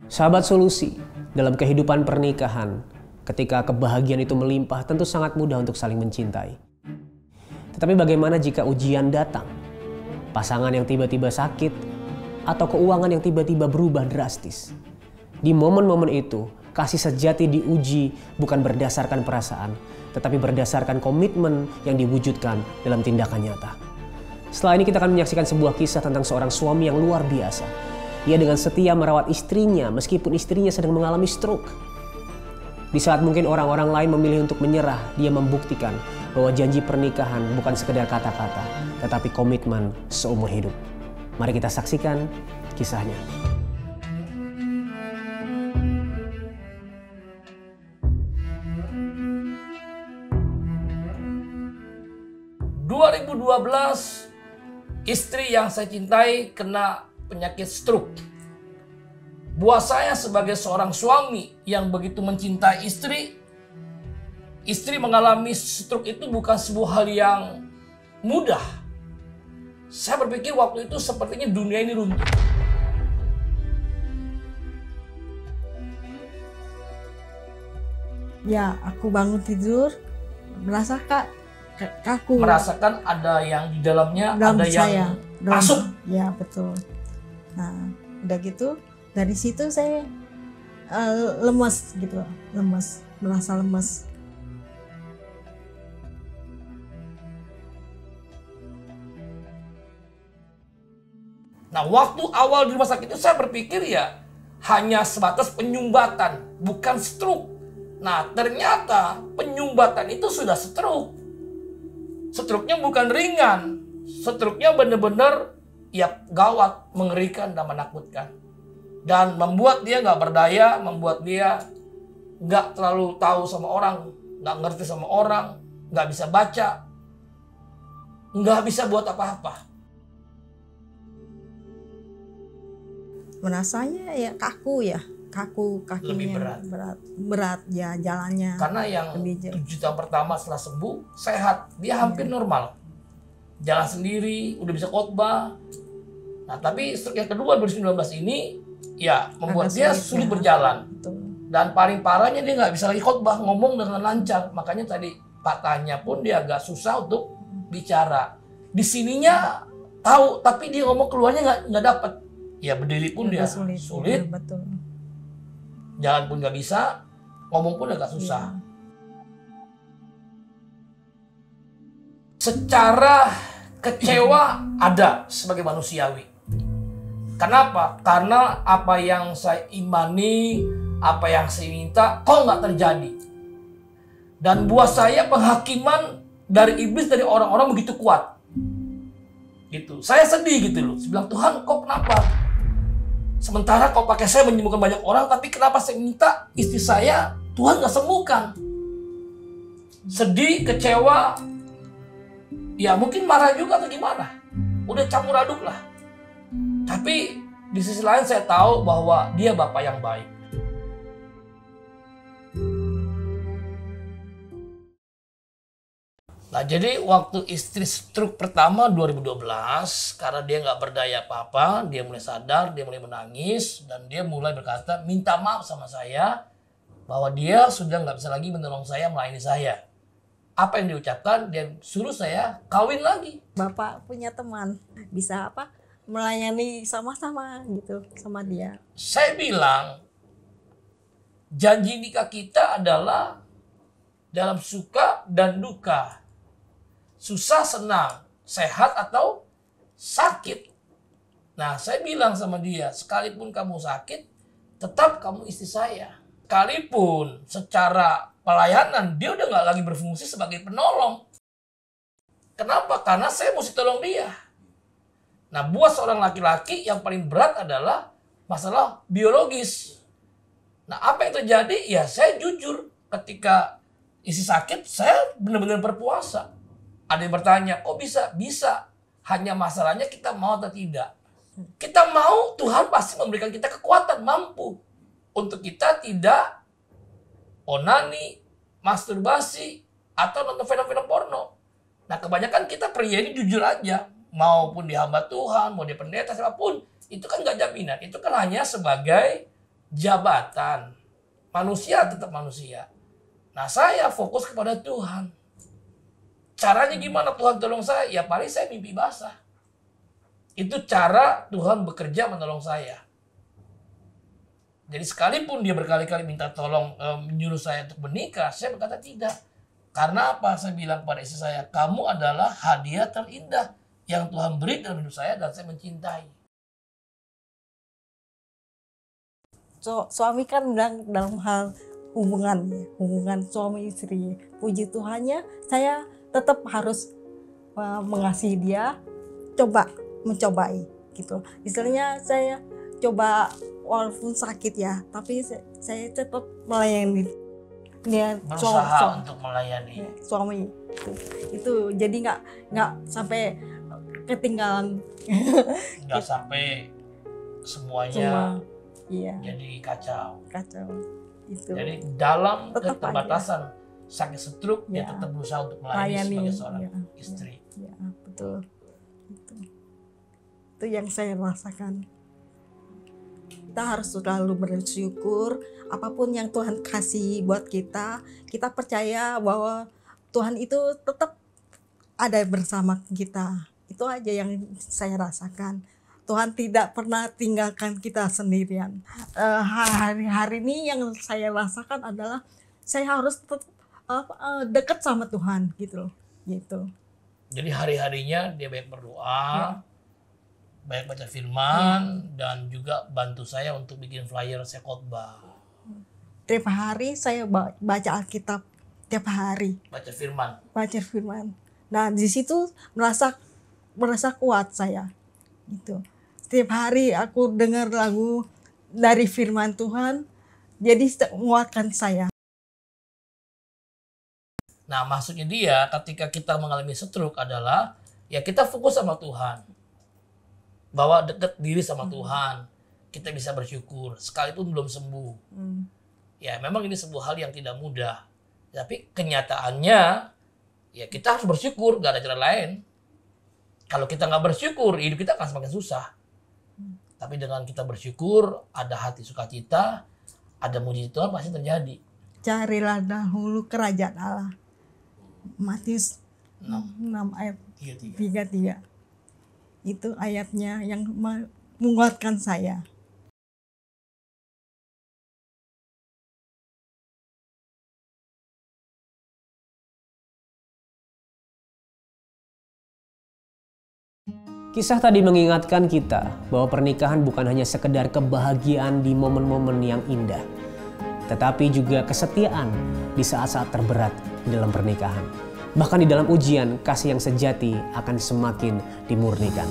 Sahabat solusi, dalam kehidupan pernikahan, ketika kebahagiaan itu melimpah, tentu sangat mudah untuk saling mencintai. Tetapi bagaimana jika ujian datang? Pasangan yang tiba-tiba sakit, atau keuangan yang tiba-tiba berubah drastis. Di momen-momen itu, kasih sejati diuji bukan berdasarkan perasaan, tetapi berdasarkan komitmen yang diwujudkan dalam tindakan nyata. Setelah ini kita akan menyaksikan sebuah kisah tentang seorang suami yang luar biasa. Ia dengan setia merawat istrinya meskipun istrinya sedang mengalami stroke. Di saat mungkin orang-orang lain memilih untuk menyerah, dia membuktikan bahwa janji pernikahan bukan sekedar kata-kata, tetapi komitmen seumur hidup. Mari kita saksikan kisahnya. Istri yang saya cintai kena penyakit stroke. Buat saya sebagai seorang suami yang begitu mencintai istri mengalami stroke itu bukan sebuah hal yang mudah. Saya berpikir waktu itu sepertinya dunia ini runtuh. Ya, aku bangun tidur, merasa kaku. Merasakan ada yang di dalamnya, dalam ada saya, yang masuk. Ya, betul. Nah, udah gitu, dari situ saya lemes gitu, merasa lemes. Nah, waktu awal di rumah sakit itu saya berpikir ya hanya sebatas penyumbatan, bukan stroke. Nah, ternyata penyumbatan itu sudah stroke. Stroke-nya bukan ringan. Stroke-nya benar-benar ya gawat, mengerikan dan menakutkan. Dan membuat dia nggak berdaya, membuat dia nggak terlalu tahu sama orang, nggak ngerti sama orang, nggak bisa baca, nggak bisa buat apa-apa. Merasanya ya kaku kakinya. Lebih berat ya jalannya. Karena yang 7 tahun pertama setelah sembuh sehat, dia hampir normal, jalan sendiri, udah bisa khotbah. Nah, tapi stroke yang kedua 2019 ini ya membuat dia sulit berjalan. Betul. Dan paling parahnya dia nggak bisa lagi khotbah, ngomong dengan lancar. Makanya tadi patahnya pun dia agak susah untuk bicara. Di sininya tahu, tapi dia ngomong keluarnya nggak dapat. Ya berdiri pun dia sulit. Ya, betul. Jalan pun nggak bisa, ngomong pun agak susah. Ya. Secara kecewa ada sebagai manusiawi. Kenapa? Karena apa yang saya imani, apa yang saya minta, kok nggak terjadi. Dan buat saya penghakiman dari iblis, dari orang-orang begitu kuat. Gitu. Saya sedih gitu loh. Saya bilang, Tuhan kok kenapa? Sementara kau pakai saya menyembuhkan banyak orang, tapi kenapa saya minta istri saya Tuhan nggak sembuhkan? Sedih, kecewa, ya mungkin marah juga atau gimana. Udah campur aduk lah. Tapi di sisi lain saya tahu bahwa dia Bapak yang baik. Nah, jadi waktu istri stroke pertama 2012, karena dia nggak berdaya apa-apa, dia mulai sadar, dia mulai menangis, dan dia mulai berkata, minta maaf sama saya, bahwa dia sudah nggak bisa lagi menolong saya, melayani saya. Apa yang diucapkan, dia suruh saya kawin lagi. Bapak punya teman, bisa melayani sama-sama gitu, sama dia. Saya bilang, janji nikah kita adalah dalam suka dan duka. Susah, senang, sehat atau sakit. Nah, saya bilang sama dia, sekalipun kamu sakit, tetap kamu istri saya. Sekalipun secara pelayanan, dia udah nggak lagi berfungsi sebagai penolong. Kenapa? Karena saya mesti tolong dia. Nah, buat seorang laki-laki yang paling berat adalah masalah biologis. Nah, apa yang terjadi? Ya, saya jujur. Ketika istri sakit, saya benar-benar berpuasa. Ada yang bertanya, kok bisa? Bisa. Hanya masalahnya kita mau atau tidak. Kita mau, Tuhan pasti memberikan kita kekuatan, mampu. Untuk kita tidak onani, masturbasi, atau nonton film-film porno. Nah, kebanyakan kita pria ini jujur aja. Maupun di hamba Tuhan, mau di pendeta, siapapun. Itu kan nggak jaminan. Itu kan hanya sebagai jabatan. Manusia tetap manusia. Nah, saya fokus kepada Tuhan. Caranya gimana Tuhan tolong saya? Ya paling saya mimpi basah. Itu cara Tuhan bekerja menolong saya. Jadi sekalipun dia berkali-kali minta tolong menyuruh saya untuk menikah, saya berkata tidak. Karena apa? Saya bilang pada istri saya, kamu adalah hadiah terindah yang Tuhan beri dalam hidup saya dan saya mencintai. Suami kan bilang dalam hal hubungan suami istri. Puji Tuhannya, saya tetap harus mengasihi dia, mencobai gitu. Istilahnya saya coba walaupun sakit ya, tapi saya tetap melayani dia, berusaha untuk melayani suami itu. Jadi nggak sampai ketinggalan, nggak sampai semuanya jadi kacau itu. Jadi dalam Tetap keterbatasan sakit stroke, dia tetap berusaha untuk melayani sebagai seorang istri. Ya, betul. Itu yang saya rasakan. Kita harus selalu bersyukur apapun yang Tuhan kasih buat kita. Kita percaya bahwa Tuhan itu tetap ada bersama kita. Itu aja yang saya rasakan. Tuhan tidak pernah tinggalkan kita sendirian. Hari ini yang saya rasakan adalah saya harus tetap dekat sama Tuhan gitu. Jadi hari-harinya dia banyak berdoa, banyak baca firman, dan juga bantu saya untuk bikin flyer saya khotbah. Tiap hari saya baca Alkitab, tiap hari. Baca firman. Nah di situ merasa kuat saya, gitu. Setiap hari aku dengar lagu dari firman Tuhan, jadi menguatkan saya. Nah, maksudnya dia ketika kita mengalami stroke adalah ya kita fokus sama Tuhan. Bawa dekat diri sama Tuhan. Kita bisa bersyukur sekalipun belum sembuh. Ya, memang ini sebuah hal yang tidak mudah. Tapi kenyataannya ya kita harus bersyukur, gak ada cara lain. Kalau kita nggak bersyukur, hidup kita akan semakin susah. Tapi dengan kita bersyukur, ada hati sukacita, ada mujizat Tuhan pasti terjadi. Carilah dahulu kerajaan Allah. Matius 6 ayat 33. Itu ayatnya yang menguatkan saya. Kisah tadi mengingatkan kita bahwa pernikahan bukan hanya sekedar kebahagiaan di momen-momen yang indah, tetapi juga kesetiaan di saat-saat terberat di dalam pernikahan. Bahkan di dalam ujian, kasih yang sejati akan semakin dimurnikan.